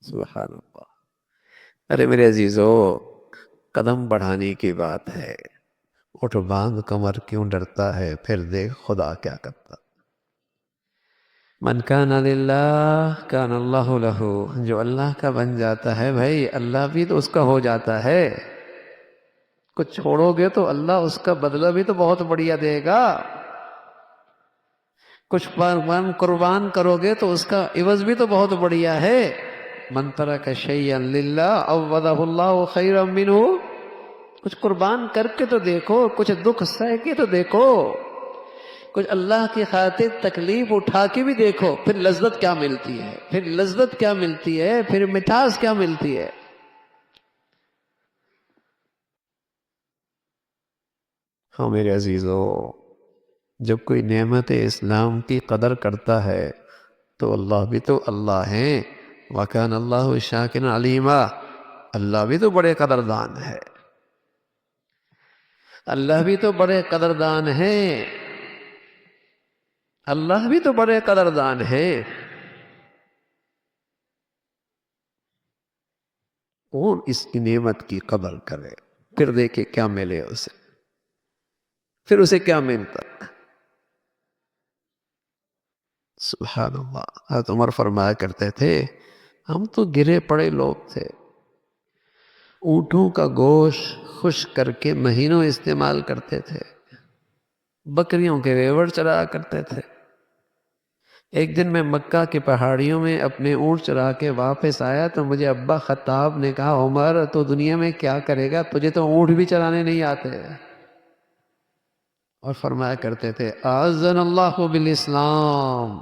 سبحان اللہ. ارے میرے عزیزو، قدم بڑھانے کی بات ہے. اٹھ باندھ کمر، کیوں ڈرتا ہے؟ پھر دیکھ خدا کیا کرتا. من کان للہ کان اللہ لہ. جو اللہ کا بن جاتا ہے بھائی، اللہ بھی تو اس کا ہو جاتا ہے. کچھ چھوڑو گے تو اللہ اس کا بدلہ بھی تو بہت بڑھیا دے گا. کچھ قربان کرو گے تو اس کا عوض بھی تو بہت بڑھیا ہے. من ترک شیئا للہ عوضہ اللہ خیرا منہ. کچھ قربان کر کے تو دیکھو، کچھ دکھ سہ کے تو دیکھو، کچھ اللہ کی خاطر تکلیف اٹھا کے بھی دیکھو. پھر لذت کیا ملتی ہے، پھر لذت کیا ملتی ہے، پھر مٹھاس کیا ملتی ہے. ہاں میرے عزیزو، جب کوئی نعمت اسلام کی قدر کرتا ہے تو اللہ بھی تو اللہ ہیں. وَكَانَ اللَّهُ شَاكِرًا عَلِيمًا. اللہ بھی تو بڑے قدردان ہے. اللہ بھی تو بڑے قدردان ہیں. اللہ بھی تو بڑے قدردان ہیں. کون اس کی نعمت کی قدر کرے؟ پھر دیکھے کیا ملے اسے، پھر اسے کیا ملتا. سبحان اللہ. حضرت عمر فرمایا کرتے تھے، ہم تو گرے پڑے لوگ تھے. اونٹوں کا گوشت خشک کر کے مہینوں استعمال کرتے تھے. بکریوں کے ریوڑ چرایا کرتے تھے. ایک دن میں مکہ کی پہاڑیوں میں اپنے اونٹ چرا کے واپس آیا تو مجھے ابا خطاب نے کہا، عمر تو دنیا میں کیا کرے گا، تجھے تو اونٹ بھی چرانے نہیں آتے. اور فرمایا کرتے تھے، اعزنا اللہ بالاسلام.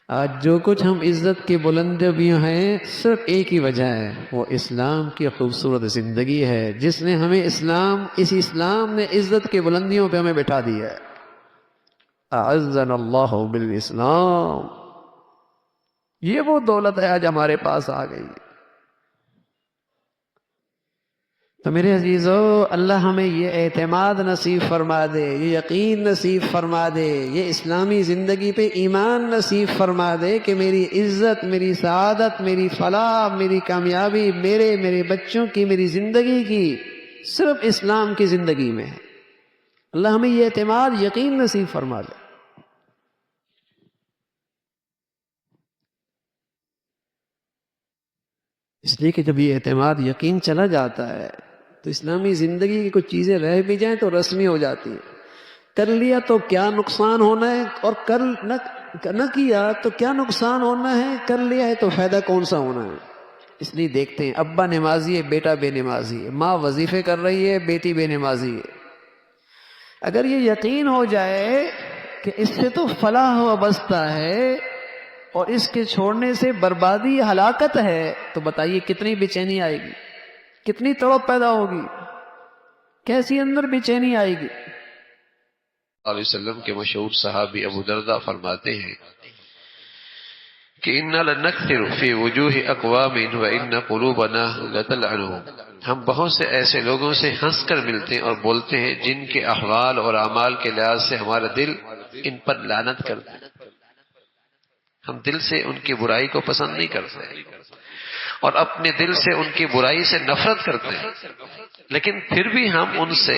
آج جو کچھ ہم عزت کی بلندیوں بھی ہیں، صرف ایک ہی وجہ ہے، وہ اسلام کی خوبصورت زندگی ہے جس نے ہمیں اس اسلام نے عزت کی بلندیوں پہ ہمیں بٹھا دی ہے. اعزنا اللہ بالاسلام. یہ وہ دولت ہے آج ہمارے پاس آ گئی. تو میرے عزیزو، اللہ ہمیں یہ اعتماد نصیب فرما دے، یہ یقین نصیب فرما دے، یہ اسلامی زندگی پہ ایمان نصیب فرما دے کہ میری عزت، میری سعادت، میری فلاح، میری کامیابی، میرے بچوں کی، میری زندگی کی صرف اسلام کی زندگی میں ہے. اللہ ہمیں یہ اعتماد، یقین نصیب فرما دے. اس لیے کہ جب یہ اعتماد، یقین چلا جاتا ہے تو اسلامی زندگی کی کچھ چیزیں رہ بھی جائیں تو رسمی ہو جاتی ہیں. کر لیا تو کیا نقصان ہونا ہے، اور نہ کیا تو کیا نقصان ہونا ہے، کر لیا ہے تو فائدہ کون سا ہونا ہے. اس لیے دیکھتے ہیں، ابا نمازی ہے، بیٹا بے نمازی ہے، ماں وظیفے کر رہی ہے، بیٹی بے نمازی ہے. اگر یہ یقین ہو جائے کہ اس سے تو فلاح وابستہ ہے اور اس کے چھوڑنے سے بربادی، ہلاکت ہے، تو بتائیے کتنی بے چینی آئے گی، کتنی تڑپ پیدا ہوگی، کیسی اندر بے چینی آئے گی. علیہ وسلم کے مشہور صحابی ابو دردہ فرماتے ہیں کہ اِنَّا لَنَكْثِرُ فِي وُجُوهِ أَقْوَامٍ وَإِنَّ قُلُوبَنَا لَتَلْعَنُهُمْ. ہم بہت سے ایسے لوگوں سے ہنس کر ملتے ہیں اور بولتے ہیں جن کے احوال اور اعمال کے لحاظ سے ہمارا دل ان پر لعنت کرتا ہے. ہم دل سے ان کی برائی کو پسند نہیں کرتے اور اپنے دل سے ان کی برائی سے نفرت کرتے ہیں، لیکن پھر بھی ہم ان سے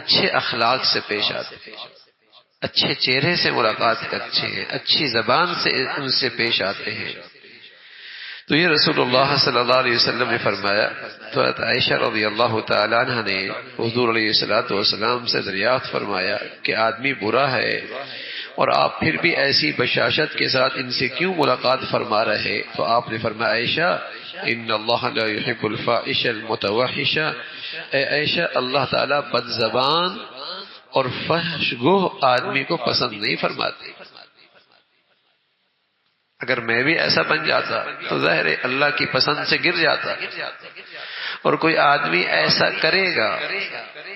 اچھے اخلاق سے پیش آتے ہیں، اچھے چہرے سے ملاقات کرتے ہیں، اچھی زبان سے ان سے پیش آتے ہیں. تو یہ رسول اللہ صلی اللہ علیہ وسلم نے فرمایا. تو عائشہ رضی اللہ تعالی عنہ نے حضور علیہ الصلوۃ والسلام سے دریافت فرمایا کہ آدمی برا ہے اور آپ پھر بھی ایسی بشاشت کے ساتھ ان سے کیوں ملاقات فرما رہے؟ تو آپ نے فرمایا، عائشہ ان اللہ لا يحب الفاحش المتوحش. اے عائشہ، اللہ تعالیٰ بد زبان اور فحش گو آدمی کو پسند نہیں فرماتے. اگر میں بھی ایسا بن جاتا تو ظاہر اللہ کی پسند سے گر جاتا. اور کوئی آدمی ایسا کرے گا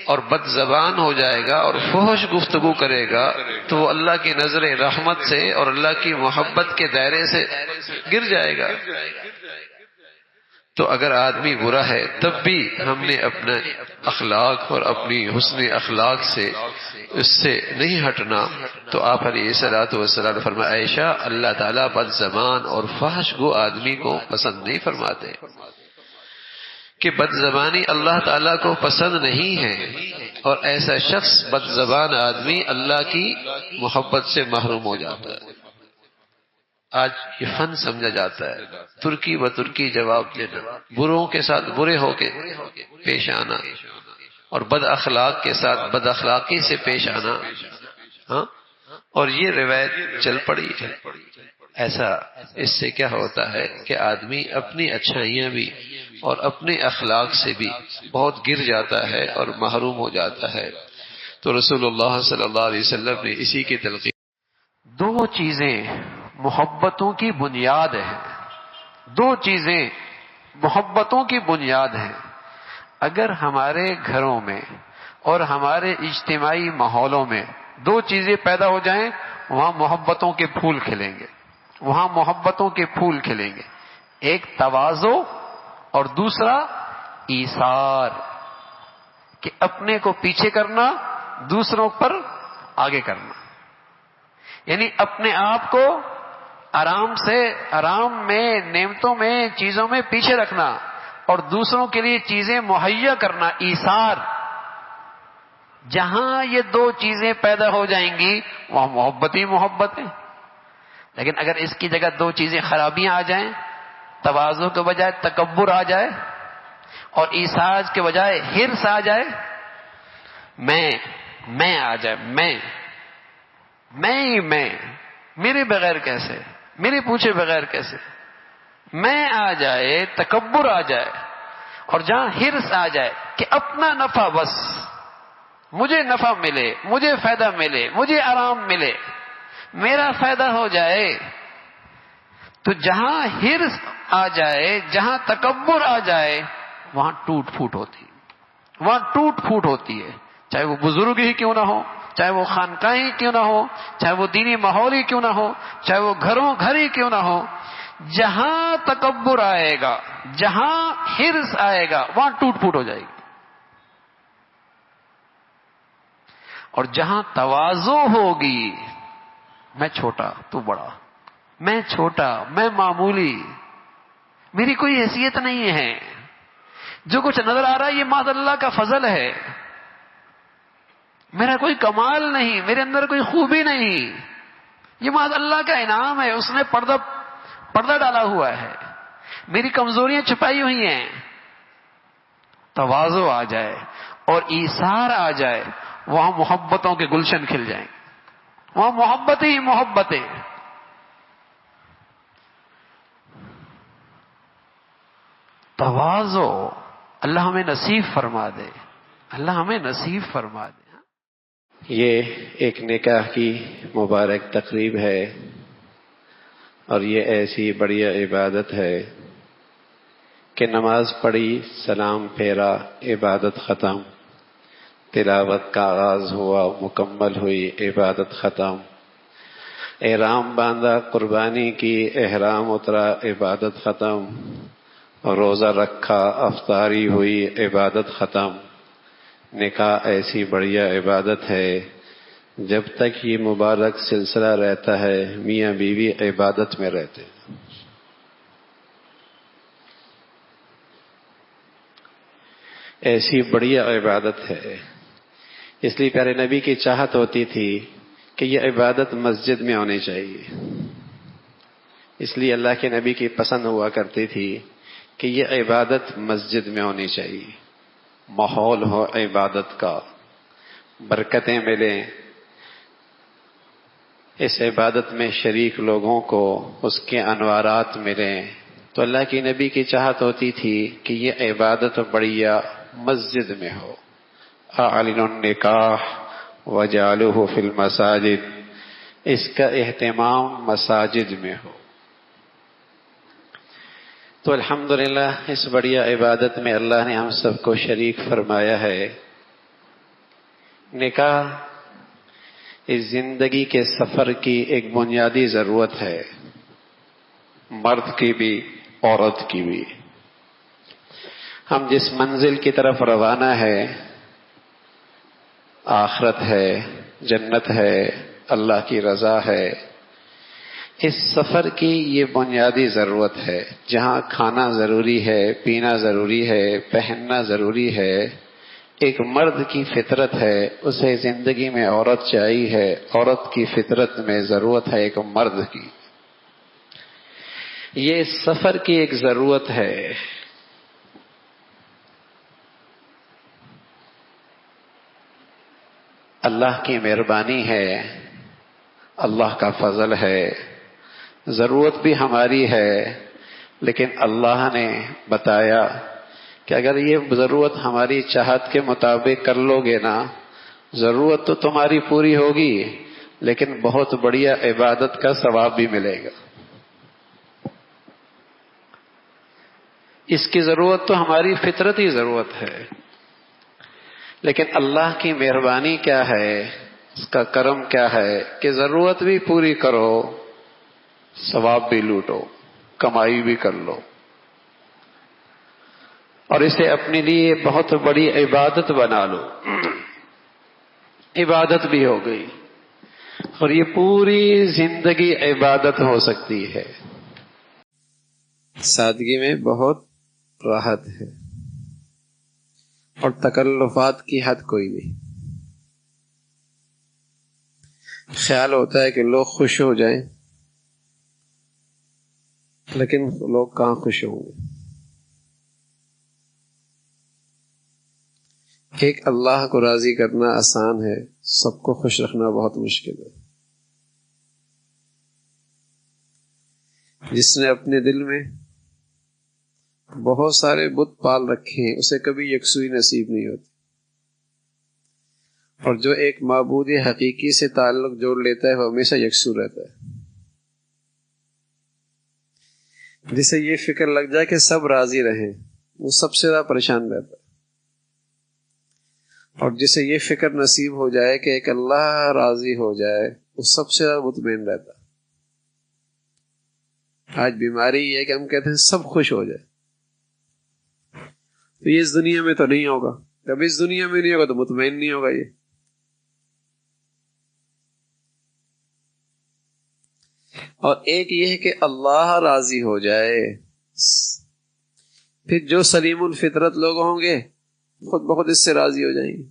اور بد زبان ہو جائے گا اور فحش گفتگو کرے گا تو وہ اللہ کی نظر رحمت سے اور اللہ کی محبت کے دائرے سے گر جائے گا. تو اگر آدمی برا ہے تب بھی ہم نے اپنے اخلاق اور اپنی حسن اخلاق سے اس سے نہیں ہٹنا. تو آپ علیہ الصلوۃ والسلام نے فرمایا عائشہ اللہ تعالیٰ بد زبان اور فحش گو آدمی کو پسند نہیں فرماتے کہ بد زبانی اللہ تعالیٰ کو پسند نہیں ہے، اور ایسا شخص بد زبان آدمی اللہ کی محبت سے محروم ہو جاتا ہے. آج یہ فن سمجھا جاتا ہے، ترکی و ترکی جواب دینا، بروں کے ساتھ برے ہو کے پیش آنا اور بد اخلاق کے ساتھ بد اخلاقی سے پیش آنا. ہاں، اور یہ روایت چل پڑی ہے. ایسا اس سے کیا ہوتا ہے کہ آدمی اپنی اچھائیاں بھی اور اپنے اخلاق سے بھی بہت گر جاتا ہے اور محروم ہو جاتا ہے. تو رسول اللہ صلی اللہ علیہ وسلم نے اسی کی تلقین. دو چیزیں محبتوں کی بنیاد ہیں، دو چیزیں محبتوں کی بنیاد ہیں. اگر ہمارے گھروں میں اور ہمارے اجتماعی ماحولوں میں دو چیزیں پیدا ہو جائیں وہاں محبتوں کے پھول کھلیں گے، وہاں محبتوں کے پھول کھلیں گے. ایک تواضع اور دوسرا ایثار، کہ اپنے کو پیچھے کرنا دوسروں پر آگے کرنا، یعنی اپنے آپ کو آرام میں نعمتوں میں چیزوں میں پیچھے رکھنا اور دوسروں کے لیے چیزیں مہیا کرنا. ایثار. جہاں یہ دو چیزیں پیدا ہو جائیں گی وہاں محبت ہی محبت ہے. لیکن اگر اس کی جگہ دو چیزیں خرابیاں آ جائیں، تواضع کے بجائے تکبر آ جائے اور ایثار کے بجائے حرص آ جائے، میں آ جائے، میں میرے بغیر کیسے، میرے پوچھے بغیر کیسے، میں آ جائے، تکبر آ جائے، اور جہاں حرص آ جائے کہ اپنا نفع، بس مجھے نفع ملے، مجھے فائدہ ملے، مجھے آرام ملے، میرا فائدہ ہو جائے. تو جہاں حرص آ جائے، جہاں تکبر آ جائے وہاں ٹوٹ پھوٹ ہوتی ہے، وہاں ٹوٹ پھوٹ ہوتی ہے. چاہے وہ بزرگ ہی کیوں نہ ہو، چاہے وہ خانقاہ ہی کیوں نہ ہو، چاہے وہ دینی ماحول ہی کیوں نہ ہو، چاہے وہ گھر ہی کیوں نہ ہو. جہاں تکبر آئے گا، جہاں حرص آئے گا وہاں ٹوٹ پھوٹ ہو جائے گی. اور جہاں تواضع ہوگی، میں چھوٹا تو بڑا، میں چھوٹا میں معمولی، میری کوئی حیثیت نہیں ہے، جو کچھ نظر آ رہا ہے یہ معاذ اللہ کا فضل ہے، میرا کوئی کمال نہیں، میرے اندر کوئی خوبی نہیں، یہ معاذ اللہ کا انعام ہے، اس نے پردہ ڈالا ہوا ہے، میری کمزوریاں چھپائی ہوئی ہیں. تواضع آ جائے اور ایثار آ جائے وہاں محبتوں کے گلشن کھل جائیں، وہاں محبت ہی محبت ہے. تواضع اللہ ہمیں نصیب فرما دے، اللہ ہمیں نصیب فرما دے. یہ ایک نکاح کی مبارک تقریب ہے اور یہ ایسی بڑی عبادت ہے کہ نماز پڑھی، سلام پھیرا، عبادت ختم، تلاوت کا آغاز ہوا، مکمل ہوئی، عبادت ختم، احرام باندھا، قربانی کی، احرام اترا، عبادت ختم، روزہ رکھا، افطاری ہوئی، عبادت ختم. نکاح ایسی بڑھیا عبادت ہے، جب تک یہ مبارک سلسلہ رہتا ہے میاں بیوی عبادت میں رہتے ہیں. ایسی بڑھیا عبادت ہے، اس لیے پیارے نبی کی چاہت ہوتی تھی کہ یہ عبادت مسجد میں ہونی چاہیے. اس لیے اللہ کے نبی کی پسند ہوا کرتی تھی کہ یہ عبادت مسجد میں ہونی چاہیے، ماحول ہو عبادت کا، برکتیں ملیں، اس عبادت میں شریک لوگوں کو اس کے انوارات ملیں. تو اللہ کی نبی کی چاہت ہوتی تھی کہ یہ عبادت بڑھیا مسجد میں ہو. اعلنوا النکاح وجعلوہ فی المساجد، اس کا اہتمام مساجد میں ہو. تو الحمدللہ اس بڑھیا عبادت میں اللہ نے ہم سب کو شریک فرمایا ہے. نکاح اس زندگی کے سفر کی ایک بنیادی ضرورت ہے، مرد کی بھی عورت کی بھی. ہم جس منزل کی طرف روانہ ہے، آخرت ہے، جنت ہے، اللہ کی رضا ہے، اس سفر کی یہ بنیادی ضرورت ہے۔ جہاں کھانا ضروری ہے، پینا ضروری ہے، پہننا ضروری ہے، ایک مرد کی فطرت ہے، اسے زندگی میں عورت چاہیے ہے، عورت کی فطرت میں ضرورت ہے ایک مرد کی۔ یہ اس سفر کی ایک ضرورت ہے۔ اللہ کی مہربانی ہے، اللہ کا فضل ہے، ضرورت بھی ہماری ہے، لیکن اللہ نے بتایا کہ اگر یہ ضرورت ہماری چاہت کے مطابق کر لو گے نا، ضرورت تو تمہاری پوری ہوگی، لیکن بہت بڑھیا عبادت کا ثواب بھی ملے گا۔ اس کی ضرورت تو ہماری فطرتی ضرورت ہے، لیکن اللہ کی مہربانی کیا ہے، اس کا کرم کیا ہے کہ ضرورت بھی پوری کرو، ثواب بھی لوٹو، کمائی بھی کر لو، اور اسے اپنے لیے بہت بڑی عبادت بنا لو۔ عبادت بھی ہو گئی، اور یہ پوری زندگی عبادت ہو سکتی ہے۔ سادگی میں بہت راحت ہے، اور تکلفات کی حد کوئی نہیں۔ خیال ہوتا ہے کہ لوگ خوش ہو جائیں، لیکن لوگ کہاں خوش ہوں گے؟ ایک اللہ کو راضی کرنا آسان ہے، سب کو خوش رکھنا بہت مشکل ہے۔ جس نے اپنے دل میں بہت سارے بت پال رکھے ہیں، اسے کبھی یکسوئی نصیب نہیں ہوتی، اور جو ایک معبود حقیقی سے تعلق جوڑ لیتا ہے وہ ہمیشہ یکسو رہتا ہے۔ جسے یہ فکر لگ جائے کہ سب راضی رہیں، وہ سب سے زیادہ پریشان رہتا ہے، اور جسے یہ فکر نصیب ہو جائے کہ ایک اللہ راضی ہو جائے، وہ سب سے زیادہ مطمئن رہتا ہے۔ آج بیماری یہ ہے کہ ہم کہتے ہیں سب خوش ہو جائے، تو یہ اس دنیا میں تو نہیں ہوگا، جب اس دنیا میں نہیں ہوگا تو مطمئن نہیں ہوگا یہ۔ اور ایک یہ ہے کہ اللہ راضی ہو جائے، پھر جو سلیم الفطرت لوگ ہوں گے خود بخود اس سے راضی ہو جائیں گے۔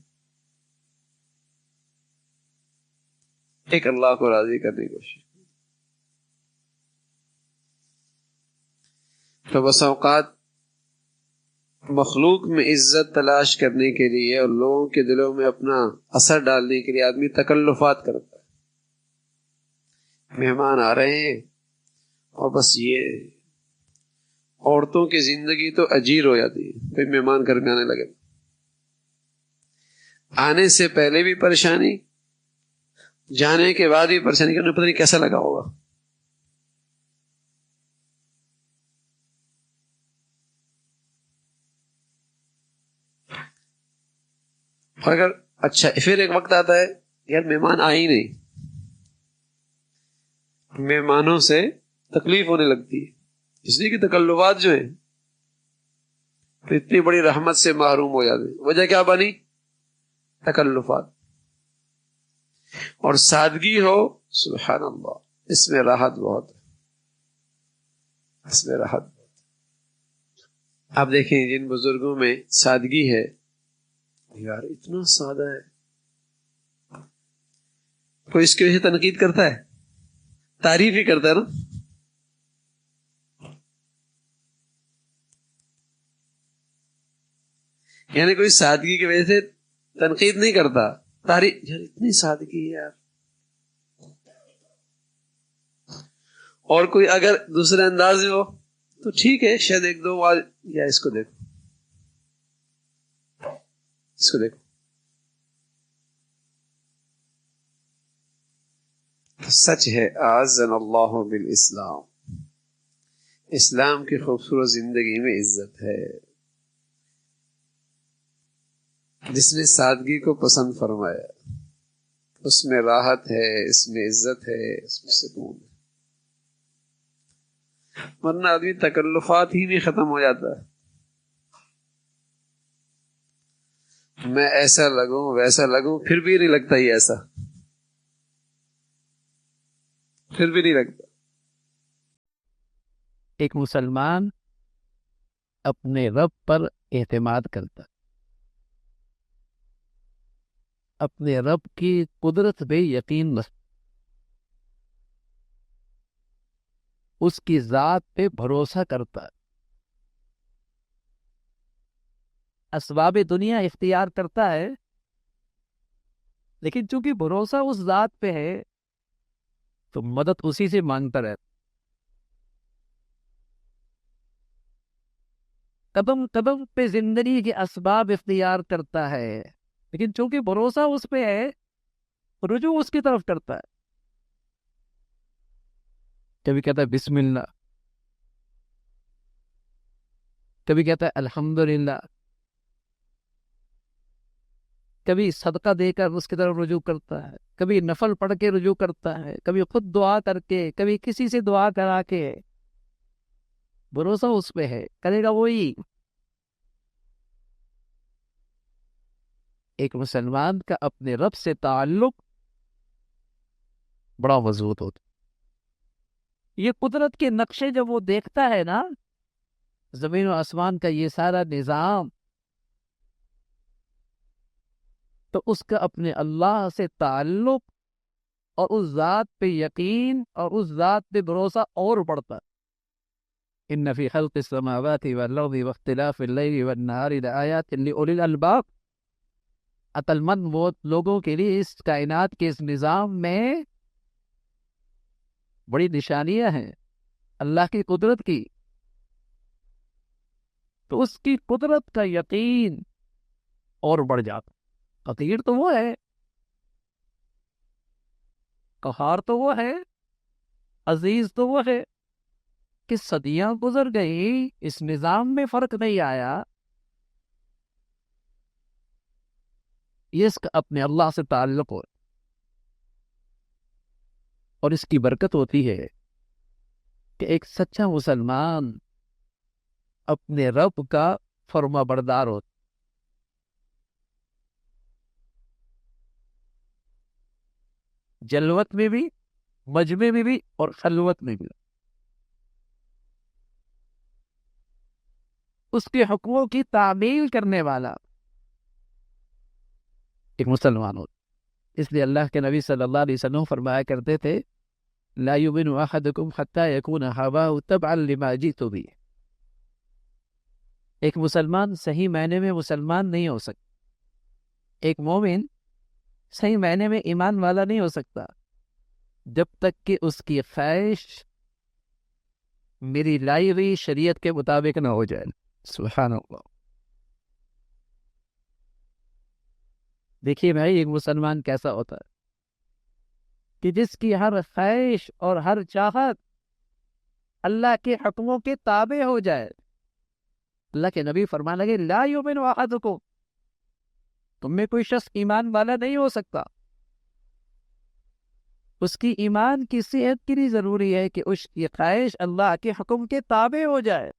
ایک اللہ کو راضی کرنے کی کوشش۔ تو بس اوقات مخلوق میں عزت تلاش کرنے کے لیے اور لوگوں کے دلوں میں اپنا اثر ڈالنے کے لیے آدمی تکلفات کرتا ہے۔ مہمان آ رہے ہیں، اور بس یہ عورتوں کی زندگی تو اجیر ہو جاتی ہے، کوئی مہمان گھر میں آنے لگے، آنے سے پہلے بھی پریشانی، جانے کے بعد بھی پریشانی، کرنے پتہ نہیں کیسا لگا ہوگا۔ اور اگر اچھا پھر ایک وقت آتا ہے یار مہمان آئے ہی نہیں، مہمانوں سے تکلیف ہونے لگتی ہے، اس لیے کہ تکلفات جو ہیں تو اتنی بڑی رحمت سے محروم ہو جاتے ہیں۔ وجہ کیا بنی؟ تکلفات۔ اور سادگی ہو، سبحان اللہ، اس میں راحت بہت ہے، اس میں راحت بہت ہے۔ آپ دیکھیں جن بزرگوں میں سادگی ہے، یار اتنا سادہ ہے، کوئی اس کی وجہ سے تنقید کرتا ہے؟ تعریف ہی کرتا ہے نا۔ یعنی کوئی سادگی کی وجہ سے تنقید نہیں کرتا، تعریف، یار اتنی سادگی ہے یار۔ اور کوئی اگر دوسرے انداز میں ہو تو ٹھیک ہے، شاید ایک دو بار، یا اس کو دیکھو، اس کو دیکھو۔ سچ ہے، اعزنا اللہ بالاسلام، اسلام کی خوبصورت زندگی میں عزت ہے۔ جس نے سادگی کو پسند فرمایا، اس میں راحت ہے، اس میں عزت ہے، اس میں سکون ہے۔ ورنہ آدمی تکلفات ہی میں ختم ہو جاتا ہے۔ میں ایسا لگوں ویسا لگوں، پھر بھی نہیں لگتا ہی ایسا، پھر بھی نہیں لگتا۔ ایک مسلمان اپنے رب پر اعتماد کرتا، اپنے رب کی قدرت پہ یقین رکھتا، اس کی ذات پہ بھروسہ کرتا، اسباب دنیا اختیار کرتا ہے، لیکن چونکہ بھروسہ اس ذات پہ ہے تو مدد اسی سے مانگتا رہتا، قدم قدم پہ زندگی کے اسباب اختیار کرتا ہے، لیکن چونکہ بھروسہ اس پہ ہے رجوع اس کی طرف کرتا ہے۔ کبھی کہتا ہے بسم اللہ، کبھی کہتا ہے الحمدللہ، کبھی صدقہ دے کر اس کی طرف رجوع کرتا ہے، کبھی نفل پڑھ کے رجوع کرتا ہے، کبھی خود دعا کر کے، کبھی کسی سے دعا کرا کے، بھروسہ اس پہ ہے، کرے گا وہی۔ ایک مسلمان کا اپنے رب سے تعلق بڑا مضبوط ہوتا، یہ قدرت کے نقشے جب وہ دیکھتا ہے نا، زمین و آسمان کا یہ سارا نظام، تو اس کا اپنے اللہ سے تعلق اور اس ذات پہ یقین اور اس ذات پہ بھروسہ اور بڑھتا۔ ان فی خلق السماوات والارض واختلاف اللیل والنہار لآیات لأولی الالباب، عقل مند وہ لوگوں کے لیے اس کائنات کے اس نظام میں بڑی نشانیاں ہیں اللہ کی قدرت کی، تو اس کی قدرت کا یقین اور بڑھ جاتا۔ قدیر تو وہ ہے، قہار تو وہ ہے، عزیز تو وہ ہے، کہ صدیاں گزر گئی اس نظام میں فرق نہیں آیا، یہ اس کا اپنے اللہ سے تعلق ہو، اور اس کی برکت ہوتی ہے کہ ایک سچا مسلمان اپنے رب کا فرما بردار ہوتا، جلوت میں بھی، مجمع میں بھی، اور خلوت میں بھی، اس کے حکموں کی تعمیل کرنے والا ایک مسلمان ہوتا۔ اس لیے اللہ کے نبی صلی اللہ علیہ وسلم فرمایا کرتے تھے لا یؤمن احدکم حتی یکون ہواہ تبعا لما جئت بہ۔ ایک مسلمان صحیح معنی میں مسلمان نہیں ہو سکتا، ایک مومن صحیح معنی میں ایمان والا نہیں ہو سکتا جب تک کہ اس کی خواہش میری لائی ہوئی شریعت کے مطابق نہ ہو جائے۔ سبحان اللہ۔ دیکھیے بھائی ایک مسلمان کیسا ہوتا ہے کہ جس کی ہر خواہش اور ہر چاہت اللہ کے حکموں کے تابع ہو جائے۔ اللہ کے نبی فرمانے لگے لا یؤمن احدکم، تم میں کوئی شخص ایمان والا نہیں ہو سکتا، اس کی ایمان کی صحت کے لیے ضروری ہے کہ اس کی خواہش اللہ کے حکم کے تابع ہو جائے۔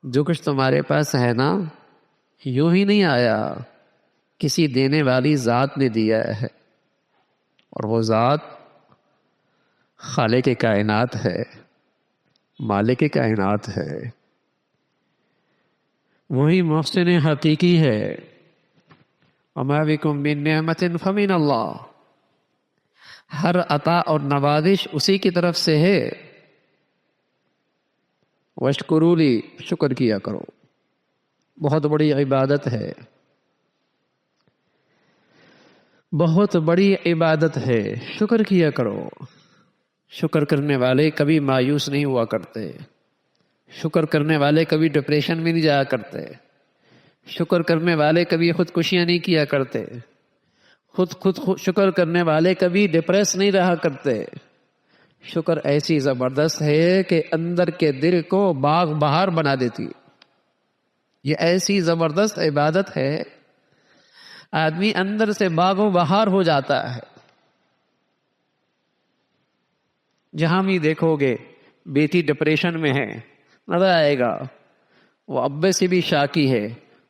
جو کچھ تمہارے پاس ہے نا یوں ہی نہیں آیا، کسی دینے والی ذات نے دیا ہے، اور وہ ذات خالق کائنات ہے، مالک کائنات ہے، وہی محسن حقیقی ہے۔ وما بکم من نعمت فمن اللہ، ہر عطا اور نوازش اسی کی طرف سے ہے۔ واشکروا لی، شکر کیا کرو، بہت بڑی عبادت ہے، بہت بڑی عبادت ہے، شکر کیا کرو۔ شکر کرنے والے کبھی مایوس نہیں ہوا کرتے، شکر کرنے والے کبھی ڈپریشن میں نہیں جایا کرتے، شکر کرنے والے کبھی خودکشیاں نہیں کیا کرتے، شکر کرنے والے کبھی ڈپریس نہیں رہا کرتے۔ شکر ایسی زبردست ہے کہ اندر کے دل کو باغ بہار بنا دیتی، یہ ایسی زبردست عبادت ہے آدمی اندر سے باغ و بہار ہو جاتا ہے۔ جہاں بھی دیکھو گے بیٹی ڈپریشن میں ہے، نظر آئے گا، وہ ابے سے بھی شاکی ہے،